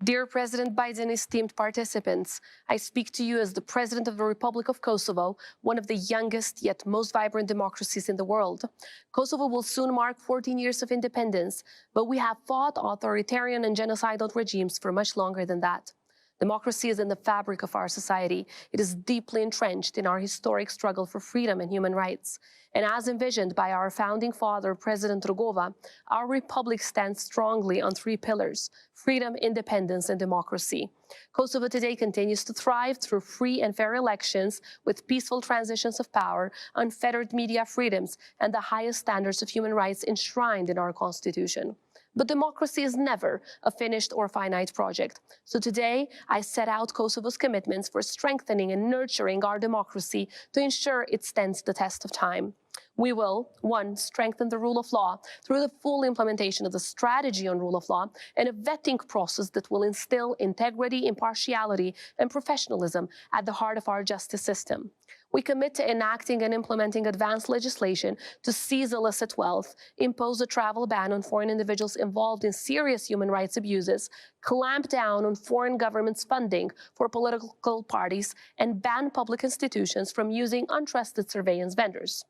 Dear President Biden, esteemed participants, I speak to you as the President of the Republic of Kosovo, one of the youngest yet most vibrant democracies in the world. Kosovo will soon mark 14 years of independence, but we have fought authoritarian and genocidal regimes for much longer than that. Democracy is in the fabric of our society. It is deeply entrenched in our historic struggle for freedom and human rights. And as envisioned by our founding father, President Rugova, our republic stands strongly on three pillars: freedom, independence, and democracy. Kosovo today continues to thrive through free and fair elections with peaceful transitions of power, unfettered media freedoms, and the highest standards of human rights enshrined in our constitution. But democracy is never a finished or finite project. So today, I set out Kosovo's commitments for strengthening and nurturing our democracy to ensure it stands the test of time. We will, 1, strengthen the rule of law through the full implementation of the strategy on rule of law and a vetting process that will instill integrity, impartiality, and professionalism at the heart of our justice system. We commit to enacting and implementing advanced legislation to seize illicit wealth, impose a travel ban on foreign individuals involved in serious human rights abuses, clamp down on foreign governments' funding for political parties, and ban public institutions from using untrusted surveillance vendors.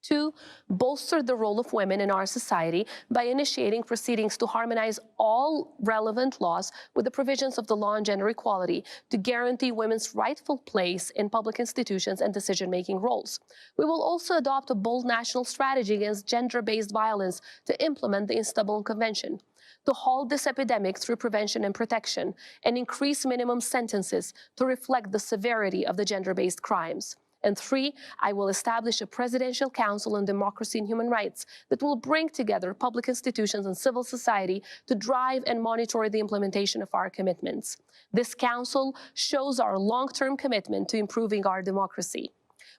2, bolster the role of women in our society by initiating proceedings to harmonize all relevant laws with the provisions of the law on gender equality to guarantee women's rightful place in public institutions and decision-making roles. We will also adopt a bold national strategy against gender-based violence to implement the Istanbul Convention, to halt this epidemic through prevention and protection, and increase minimum sentences to reflect the severity of the gender-based crimes. And 3, I will establish a Presidential Council on Democracy and Human Rights that will bring together public institutions and civil society to drive and monitor the implementation of our commitments. This council shows our long-term commitment to improving our democracy.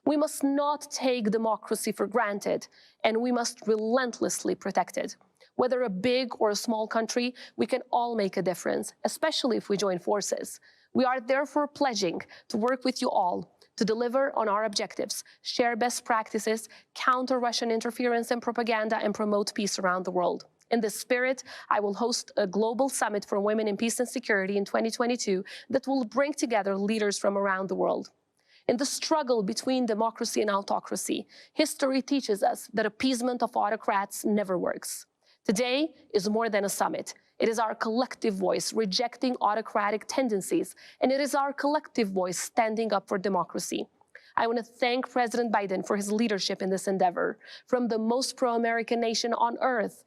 We must not take democracy for granted, and we must relentlessly protect it. Whether a big or a small country, we can all make a difference, especially if we join forces. We are therefore pledging to work with you all to deliver on our objectives, share best practices, counter Russian interference and propaganda, and promote peace around the world. In this spirit, I will host a global summit for women in peace and security in 2022 that will bring together leaders from around the world. In the struggle between democracy and autocracy, history teaches us that appeasement of autocrats never works. Today is more than a summit. It is our collective voice rejecting autocratic tendencies, and it is our collective voice standing up for democracy. I want to thank President Biden for his leadership in this endeavor. From the most pro-American nation on earth